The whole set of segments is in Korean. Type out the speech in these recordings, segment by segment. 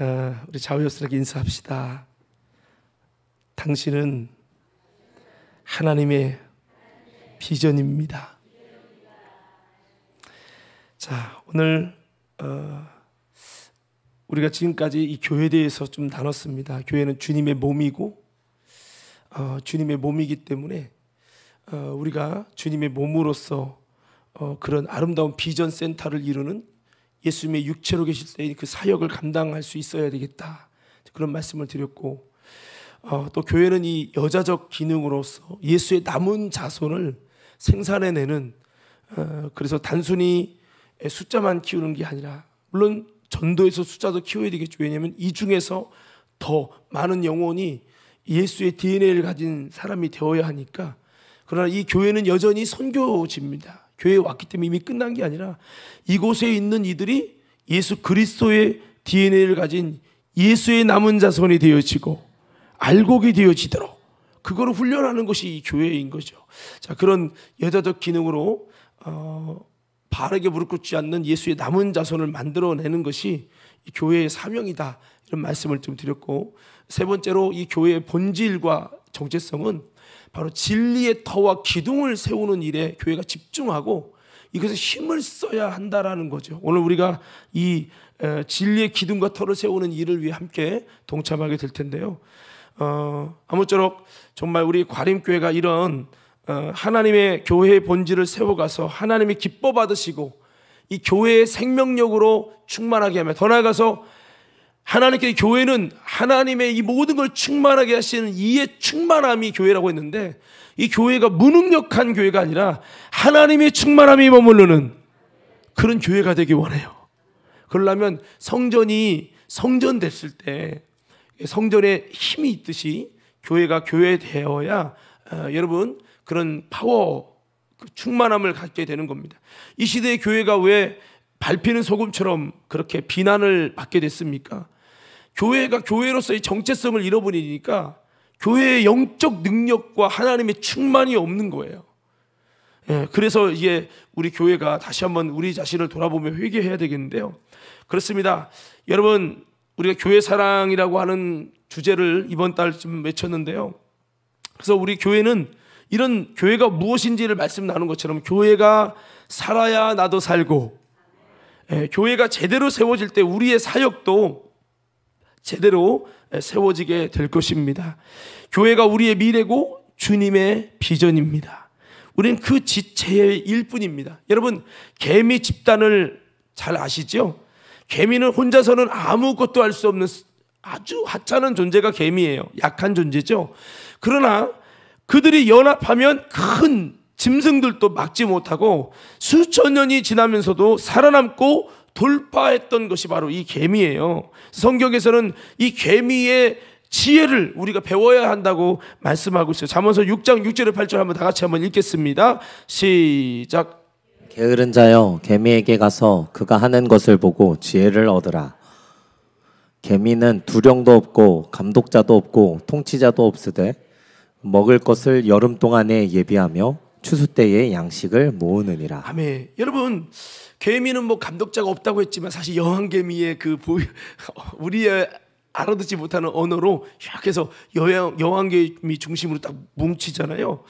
우리 좌우협선에게 인사합시다. 당신은 하나님의 비전입니다. 자, 오늘 우리가 지금까지 이 교회에 대해서 좀 나눴습니다. 교회는 주님의 몸이고 주님의 몸이기 때문에 우리가 주님의 몸으로서 그런 아름다운 비전 센터를 이루는 예수님의 육체로 계실 때의 그 사역을 감당할 수 있어야 되겠다, 그런 말씀을 드렸고, 또 교회는 이 여자적 기능으로서 예수의 남은 자손을 생산해내는, 그래서 단순히 숫자만 키우는 게 아니라, 물론 전도에서 숫자도 키워야 되겠죠. 왜냐하면 이 중에서 더 많은 영혼이 예수의 DNA를 가진 사람이 되어야 하니까. 그러나 이 교회는 여전히 선교지입니다. 교회에 왔기 때문에 이미 끝난 게 아니라 이곳에 있는 이들이 예수 그리스도의 DNA를 가진 예수의 남은 자손이 되어지고 알곡이 되어지도록 그거를 훈련하는 것이 이 교회인 거죠. 자, 그런 여자적 기능으로 바르게 무릎 꿇지 않는 예수의 남은 자손을 만들어내는 것이 이 교회의 사명이다, 이런 말씀을 좀 드렸고, 세 번째로 이 교회의 본질과 정체성은 바로 진리의 터와 기둥을 세우는 일에 교회가 집중하고 이것에 힘을 써야 한다라는 거죠. 오늘 우리가 이 진리의 기둥과 터를 세우는 일을 위해 함께 동참하게 될 텐데요. 아무쪼록 정말 우리 과림교회가 이런 하나님의 교회의 본질을 세워가서 하나님이 기뻐 받으시고 이 교회의 생명력으로 충만하게 하며, 더 나아가서 하나님께 교회는 하나님의 이 모든 걸 충만하게 하시는 이의 충만함이 교회라고 했는데, 이 교회가 무능력한 교회가 아니라 하나님의 충만함이 머무르는 그런 교회가 되기 원해요. 그러려면 성전이 성전 됐을 때 성전에 힘이 있듯이 교회가 교회 되어야 여러분 그런 파워, 충만함을 갖게 되는 겁니다. 이 시대의 교회가 왜 밟히는 소금처럼 그렇게 비난을 받게 됐습니까? 교회가 교회로서의 정체성을 잃어버리니까 교회의 영적 능력과 하나님의 충만이 없는 거예요. 그래서 이게 우리 교회가 다시 한번 우리 자신을 돌아보며 회개해야 되겠는데요. 그렇습니다. 여러분, 우리가 교회 사랑이라고 하는 주제를 이번 달 좀 외쳤는데요. 그래서 우리 교회는 이런 교회가 무엇인지를 말씀 나눈 것처럼 교회가 살아야 나도 살고, 교회가 제대로 세워질 때 우리의 사역도 제대로 세워지게 될 것입니다. 교회가 우리의 미래고 주님의 비전입니다. 우리는 그 지체의 일뿐입니다. 여러분, 개미 집단을 잘 아시죠? 개미는 혼자서는 아무것도 할 수 없는 아주 하찮은 존재가 개미예요. 약한 존재죠. 그러나 그들이 연합하면 큰 짐승들도 막지 못하고 수천 년이 지나면서도 살아남고 돌파했던 것이 바로 이 개미예요. 성경에서는 이 개미의 지혜를 우리가 배워야 한다고 말씀하고 있어요. 잠언서 6장 6절에 8절 한번 다 같이 한번 읽겠습니다. 시작. 게으른 자여, 개미에게 가서 그가 하는 것을 보고 지혜를 얻으라. 개미는 두령도 없고 감독자도 없고 통치자도 없으되 먹을 것을 여름 동안에 예비하며 추수 때에 양식을 모으느니라. 아멘. 여러분, 개미는 뭐 감독자가 없다고 했지만 사실 여왕개미의 우리의 알아듣지 못하는 언어로 쫙 해서 여왕개미 중심으로 딱 뭉치잖아요.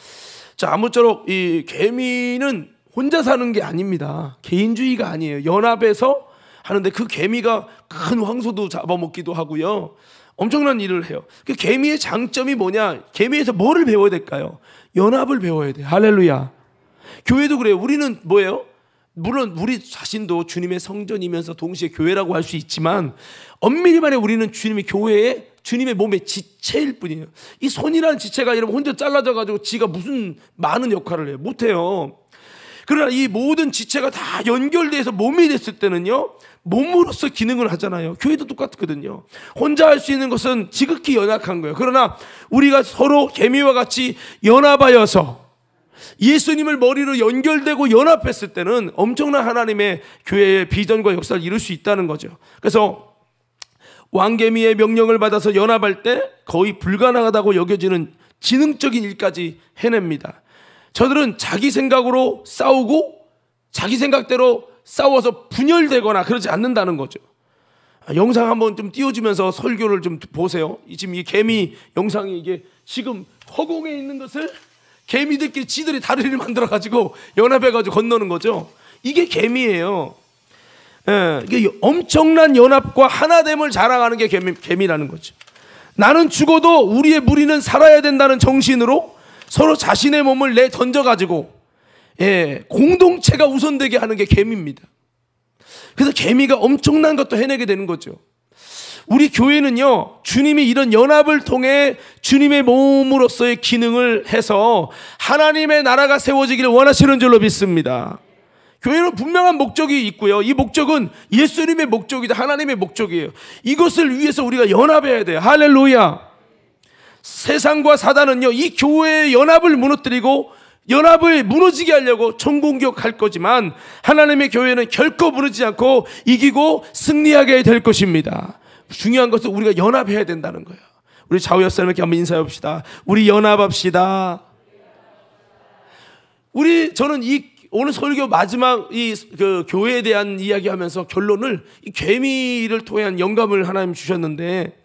자, 아무쪼록 이 개미는 혼자 사는 게 아닙니다. 개인주의가 아니에요. 연합해서 하는데 그 개미가 큰 황소도 잡아먹기도 하고요. 엄청난 일을 해요. 그 개미의 장점이 뭐냐? 개미에서 뭐를 배워야 될까요? 연합을 배워야 돼요. 할렐루야. 교회도 그래요. 우리는 뭐예요? 물론 우리 자신도 주님의 성전이면서 동시에 교회라고 할 수 있지만 엄밀히 말해 우리는 주님의 교회에 주님의 몸의 지체일 뿐이에요. 이 손이라는 지체가 여러분 혼자 잘라져 가지고 지가 무슨 많은 역할을 해요? 못해요. 그러나 이 모든 지체가 다 연결돼서 몸이 됐을 때는요, 몸으로서 기능을 하잖아요. 교회도 똑같거든요. 혼자 할 수 있는 것은 지극히 연약한 거예요. 그러나 우리가 서로 개미와 같이 연합하여서 예수님을 머리로 연결되고 연합했을 때는 엄청난 하나님의 교회의 비전과 역사를 이룰 수 있다는 거죠. 그래서 왕개미의 명령을 받아서 연합할 때 거의 불가능하다고 여겨지는 지능적인 일까지 해냅니다. 저들은 자기 생각으로 싸우고 자기 생각대로 싸워서 분열되거나 그러지 않는다는 거죠. 영상 한번 좀 띄워주면서 설교를 좀 보세요. 지금 이 개미 영상이 이게 지금 허공에 있는 것을 개미들끼리 지들이 다리를 만들어가지고 연합해가지고 건너는 거죠. 이게 개미예요. 예, 이게 엄청난 연합과 하나됨을 자랑하는 게 개미라는 거죠. 나는 죽어도 우리의 무리는 살아야 된다는 정신으로 서로 자신의 몸을 내 던져가지고 공동체가 우선되게 하는 게 개미입니다. 그래서 개미가 엄청난 것도 해내게 되는 거죠. 우리 교회는요, 주님이 이런 연합을 통해 주님의 몸으로서의 기능을 해서 하나님의 나라가 세워지기를 원하시는 줄로 믿습니다. 교회는 분명한 목적이 있고요. 이 목적은 예수님의 목적이다. 하나님의 목적이에요. 이것을 위해서 우리가 연합해야 돼요. 할렐루야. 세상과 사단은요, 이 교회의 연합을 무너뜨리고 연합을 무너지게 하려고 총공격할 거지만 하나님의 교회는 결코 무너지지 않고 이기고 승리하게 될 것입니다. 중요한 것은 우리가 연합해야 된다는 거예요. 우리 좌우 옆 사람에게 한번 인사해 봅시다. 우리 연합합시다. 저는 오늘 설교 마지막 그 교회에 대한 이야기하면서 결론을 이 개미를 통한 영감을 하나님 주셨는데,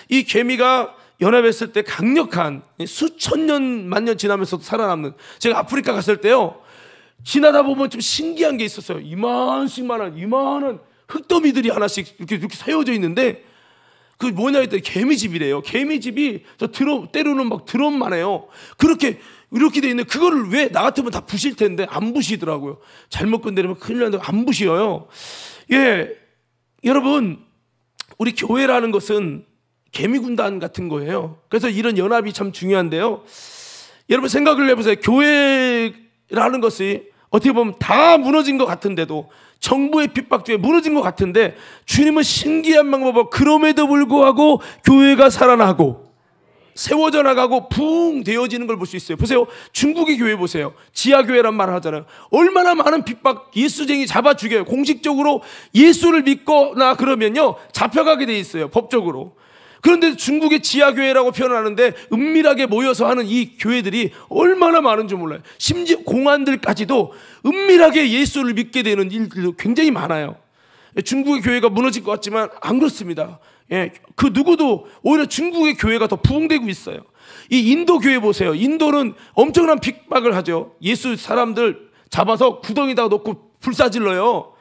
이 개미가 연합했을 때 강력한 수천 년 만년 지나면서도 살아남는, 제가 아프리카 갔을 때요, 지나다 보면 좀 신기한 게 있었어요. 이만한 흙더미들이 하나씩 이렇게 세워져 있는데, 그 뭐냐 했더니 개미집이래요. 개미집이 저 때로는 막 드럼만 해요. 이렇게 돼 있는데 그거를 왜 나 같으면 다 부실 텐데 안 부시더라고요. 잘못 건드리면 큰일 나는데 안 부셔요. 여러분, 우리 교회라는 것은 개미군단 같은 거예요. 그래서 이런 연합이 참 중요한데요. 여러분 생각을 해보세요. 교회라는 것이 어떻게 보면 다 무너진 것 같은데도, 정부의 핍박 중에 무너진 것 같은데, 주님은 신기한 방법으로 그럼에도 불구하고 교회가 살아나고 세워져 나가고 붕 되어지는 걸 볼 수 있어요. 보세요. 중국의 교회 보세요. 지하교회란 말을 하잖아요. 얼마나 많은 핍박, 예수쟁이 잡아 죽여요. 공식적으로 예수를 믿거나 그러면요, 잡혀가게 돼 있어요. 법적으로. 그런데 중국의 지하교회라고 표현하는데 은밀하게 모여서 하는 이 교회들이 얼마나 많은 줄 몰라요. 심지어 공안들까지도 은밀하게 예수를 믿게 되는 일들도 굉장히 많아요. 중국의 교회가 무너질 것 같지만 안 그렇습니다. 그 누구도 오히려 중국의 교회가 더 부흥되고 있어요. 이 인도 교회 보세요. 인도는 엄청난 핍박을 하죠. 예수 사람들 잡아서 구덩이다가 놓고 불사질러요.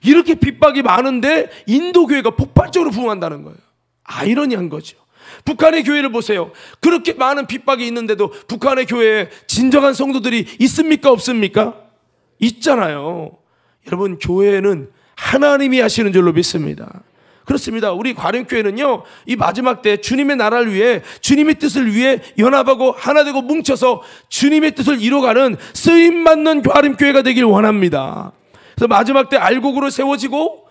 이렇게 핍박이 많은데 인도 교회가 폭발적으로 부흥한다는 거예요. 아이러니한 거죠. 북한의 교회를 보세요. 그렇게 많은 핍박이 있는데도 북한의 교회에 진정한 성도들이 있습니까? 없습니까? 있잖아요. 여러분, 교회는 하나님이 하시는 줄로 믿습니다. 그렇습니다. 우리 과림교회는요, 이 마지막 때 주님의 나라를 위해, 주님의 뜻을 위해 연합하고 하나 되고 뭉쳐서 주님의 뜻을 이뤄가는 쓰임받는 과림교회가 되길 원합니다. 그래서 마지막 때 알곡으로 세워지고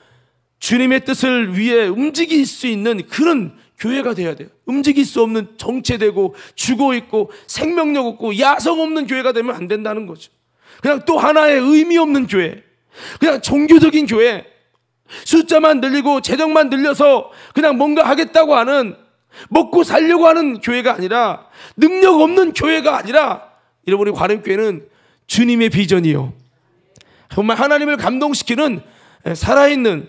주님의 뜻을 위해 움직일 수 있는 그런 교회가 돼야 돼요. 움직일 수 없는, 정체되고 죽어있고 생명력 없고 야성 없는 교회가 되면 안 된다는 거죠. 그냥 또 하나의 의미 없는 교회, 그냥 종교적인 교회, 숫자만 늘리고 재정만 늘려서 그냥 뭔가 하겠다고 하는, 먹고 살려고 하는 교회가 아니라, 능력 없는 교회가 아니라, 여러분, 우리 과림교회는 주님의 비전이요, 정말 하나님을 감동시키는 살아있는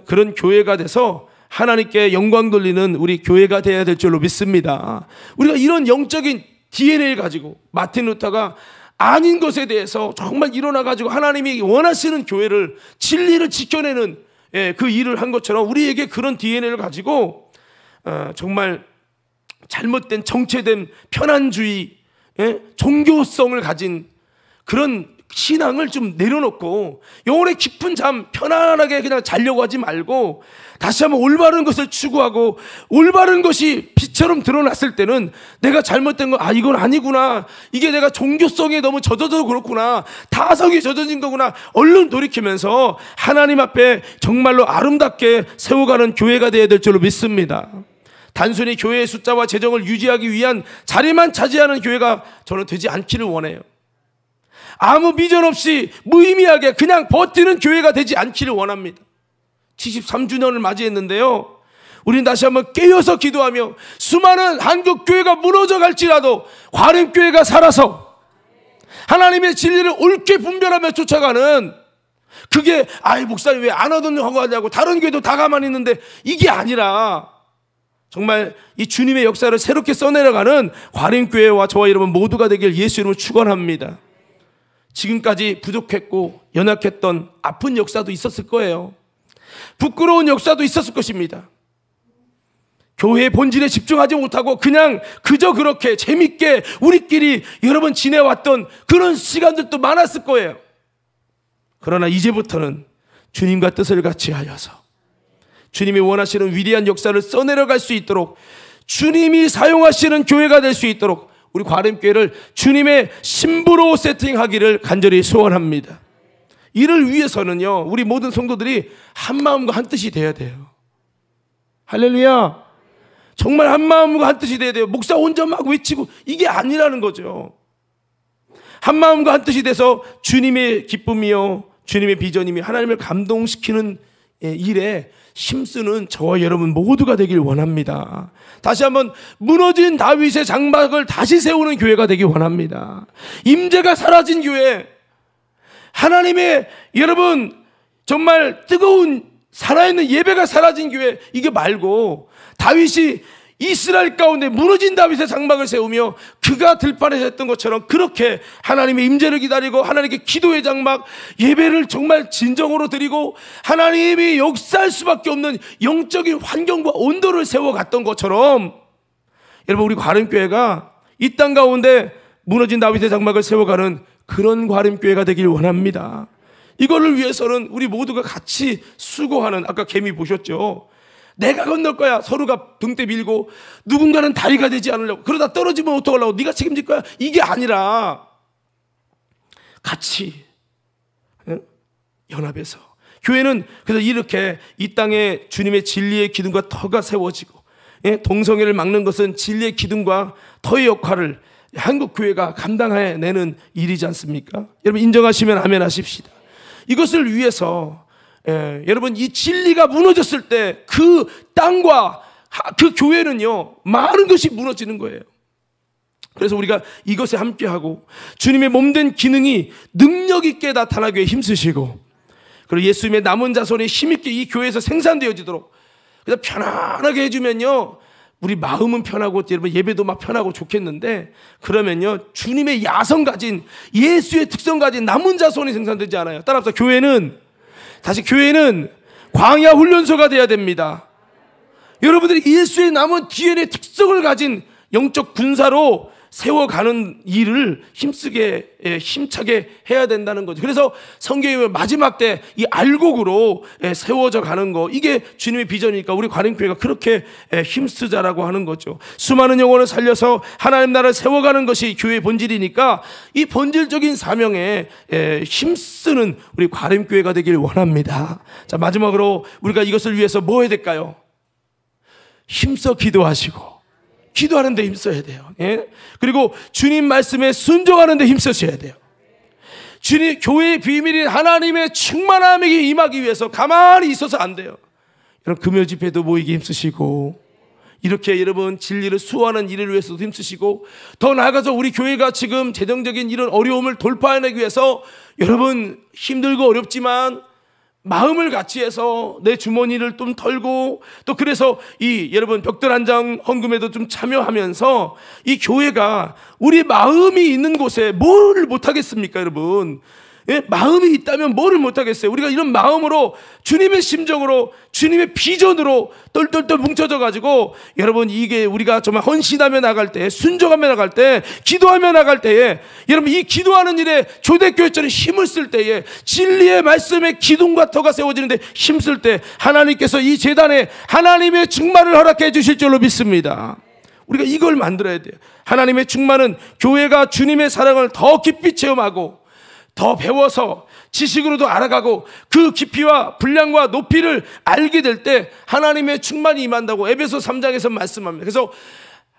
그런 교회가 돼서 하나님께 영광 돌리는 우리 교회가 되어야 될 줄로 믿습니다. 우리가 이런 영적인 DNA를 가지고 마틴 루터가 아닌 것에 대해서 정말 일어나가지고 하나님이 원하시는 교회를, 진리를 지켜내는 그 일을 한 것처럼 우리에게 그런 DNA를 가지고 정말 잘못된 정체된 편안주의, 종교성을 가진 그런 신앙을 좀 내려놓고 영혼의 깊은 잠 편안하게 그냥 자려고 하지 말고 다시 한번 올바른 것을 추구하고, 올바른 것이 빛처럼 드러났을 때는 내가 잘못된 거, 이건 아니구나, 이게 내가 종교성에 너무 젖어서 그렇구나, 타성이 젖어진 거구나, 얼른 돌이키면서 하나님 앞에 정말로 아름답게 세워가는 교회가 되어야 될 줄로 믿습니다. 단순히 교회의 숫자와 재정을 유지하기 위한 자리만 차지하는 교회가 저는 되지 않기를 원해요. 아무 비전 없이 무의미하게 그냥 버티는 교회가 되지 않기를 원합니다. 73주년을 맞이했는데요, 우리는 다시 한번 깨어서 기도하며 수많은 한국 교회가 무너져 갈지라도 과림교회가 살아서 하나님의 진리를 옳게 분별하며 쫓아가는 그게 아이 목사님 왜 안 하던 거 하냐고 다른 교회도 다 가만히 있는데 이게 아니라 정말 이 주님의 역사를 새롭게 써내려가는 과림교회와 저와 여러분 모두가 되길 예수 이름으로 축원합니다. 지금까지 부족했고 연약했던 아픈 역사도 있었을 거예요. 부끄러운 역사도 있었을 것입니다. 교회의 본질에 집중하지 못하고 그냥 그저 그렇게 재밌게 우리끼리 여러 번 지내왔던 그런 시간들도 많았을 거예요. 그러나 이제부터는 주님과 뜻을 같이 하여서 주님이 원하시는 위대한 역사를 써내려갈 수 있도록 주님이 사용하시는 교회가 될 수 있도록 우리 과림교회를 주님의 신부로 세팅하기를 간절히 소원합니다. 이를 위해서는요, 우리 모든 성도들이 한 마음과 한 뜻이 돼야 돼요. 할렐루야. 정말 한 마음과 한 뜻이 돼야 돼요. 목사 혼자 막 외치고 이게 아니라는 거죠. 한 마음과 한 뜻이 돼서 주님의 기쁨이요, 주님의 비전이며 하나님을 감동시키는 일에 힘쓰는 저와 여러분 모두가 되길 원합니다. 다시 한번 무너진 다윗의 장막을 다시 세우는 교회가 되길 원합니다. 임재가 사라진 교회, 하나님의 여러분 정말 뜨거운 살아있는 예배가 사라진 교회, 이게 말고 다윗이 이스라엘 가운데 무너진 다윗의 장막을 세우며 그가 들판에서 했던 것처럼 그렇게 하나님의 임재를 기다리고 하나님께 기도의 장막, 예배를 정말 진정으로 드리고 하나님이 역사할 수밖에 없는 영적인 환경과 온도를 세워갔던 것처럼 여러분 우리 과림교회가 이 땅 가운데 무너진 다윗의 장막을 세워가는 그런 과림교회가 되길 원합니다. 이거를 위해서는 우리 모두가 같이 수고하는, 아까 개미 보셨죠? 내가 건널 거야. 서로가 등대 밀고 누군가는 다리가 되지 않으려고, 그러다 떨어지면 어떡하려고, 네가 책임질 거야. 이게 아니라 같이 연합해서 교회는 그래서 이렇게 이 땅에 주님의 진리의 기둥과 터가 세워지고, 동성애를 막는 것은 진리의 기둥과 터의 역할을 한국 교회가 감당해내는 일이지 않습니까? 여러분 인정하시면 아멘 하십시다. 이것을 위해서 여러분 이 진리가 무너졌을 때 그 땅과 그 교회는요 많은 것이 무너지는 거예요. 그래서 우리가 이것에 함께하고 주님의 몸된 기능이 능력 있게 나타나기 위해 힘쓰시고, 그리고 예수님의 남은 자손이 힘있게 이 교회에서 생산되어지도록 그래서 편안하게 해주면요 우리 마음은 편하고 여러분 예배도 막 편하고 좋겠는데, 그러면요 주님의 야성 가진 예수의 특성 가진 남은 자손이 생산되지 않아요. 따라서 교회는 광야 훈련소가 돼야 됩니다. 여러분들이 예수의 남은 DNA 특성을 가진 영적 군사로 세워가는 일을 힘차게 해야 된다는 거죠. 그래서 성경의 마지막 때 이 알곡으로 세워져 가는 거, 이게 주님의 비전이니까 우리 과림교회가 그렇게 힘쓰자라고 하는 거죠. 수많은 영혼을 살려서 하나님 나라를 세워가는 것이 교회의 본질이니까 이 본질적인 사명에 힘쓰는 우리 과림교회가 되길 원합니다. 자, 마지막으로 우리가 이것을 위해서 뭐 해야 될까요? 힘써 기도하시고 기도하는 데 힘써야 돼요. 그리고 주님 말씀에 순종하는 데 힘쓰셔야 돼요. 주님, 교회의 비밀인 하나님의 충만함에게 임하기 위해서 가만히 있어서 안 돼요. 여러분 금요 집회도 모이기 힘쓰시고, 이렇게 여러분 진리를 수호하는 일을 위해서도 힘쓰시고, 더 나아가서 우리 교회가 지금 재정적인 이런 어려움을 돌파해내기 위해서 여러분 힘들고 어렵지만 마음을 같이 해서 내 주머니를 좀 털고, 또 그래서 이 여러분 벽돌 한 장 헌금에도 좀 참여하면서 이 교회가 우리 마음이 있는 곳에 뭘 못하겠습니까 여러분? 마음이 있다면 뭐를 못하겠어요? 우리가 이런 마음으로 주님의 심정으로 주님의 비전으로 똘똘똘 뭉쳐져 가지고 여러분 이게 우리가 정말 헌신하며 나갈 때, 순종하며 나갈 때, 기도하며 나갈 때에 여러분 이 기도하는 일에 초대교회처럼 힘을 쓸 때에 진리의 말씀에 기둥과 터가 세워지는데 힘쓸 때 하나님께서 이 제단에 하나님의 충만을 허락해 주실 줄로 믿습니다. 우리가 이걸 만들어야 돼요. 하나님의 충만은 교회가 주님의 사랑을 더 깊이 체험하고 더 배워서 지식으로도 알아가고 그 깊이와 분량과 높이를 알게 될 때 하나님의 충만이 임한다고 에베소 3장에서 말씀합니다. 그래서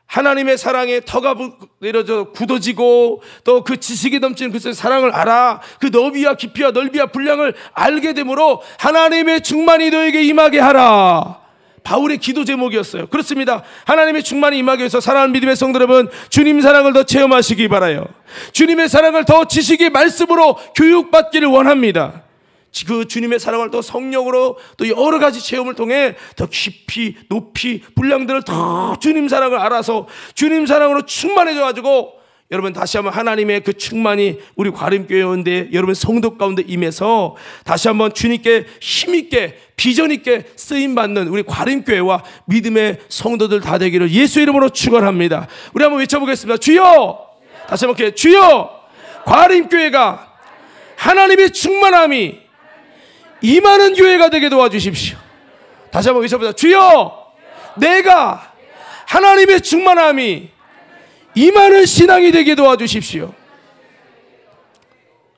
하나님의 사랑에 터가 내려져 굳어지고 또 그 지식이 넘치는 그 사랑을 알아 그 너비와 깊이와 넓이와 분량을 알게 되므로 하나님의 충만이 너에게 임하게 하라. 바울의 기도 제목이었어요. 그렇습니다. 하나님의 충만이 임하기 위해서 사랑하는 믿음의 성도 여러분, 주님 사랑을 더 체험하시기 바라요. 주님의 사랑을 더 지식의 말씀으로 교육받기를 원합니다. 그 주님의 사랑을 또 성령으로 또 여러 가지 체험을 통해 더 깊이 높이 분량들을 더 주님 사랑을 알아서 주님 사랑으로 충만해져 가지고 여러분 다시 한번 하나님의 그 충만이 우리 과림교회 가운데 여러분 성도 가운데 임해서 다시 한번 주님께 힘있게 비전있게 쓰임받는 우리 과림교회와 믿음의 성도들 다 되기를 예수 이름으로 축원합니다. 우리 한번 외쳐보겠습니다. 주여! 다시 한번 이렇게 주여! 과림교회가 하나님의 충만함이 임하는 교회가 되게 도와주십시오. 다시 한번 외쳐보자. 주여! 내가 하나님의 충만함이 임하는 신앙이 되게 도와주십시오.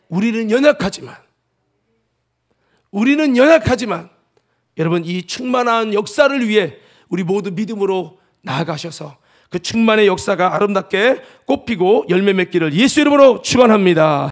우리는 연약하지만 여러분 이 충만한 역사를 위해 우리 모두 믿음으로 나아가셔서 그 충만의 역사가 아름답게 꽃피고 열매 맺기를 예수 이름으로 축원합니다.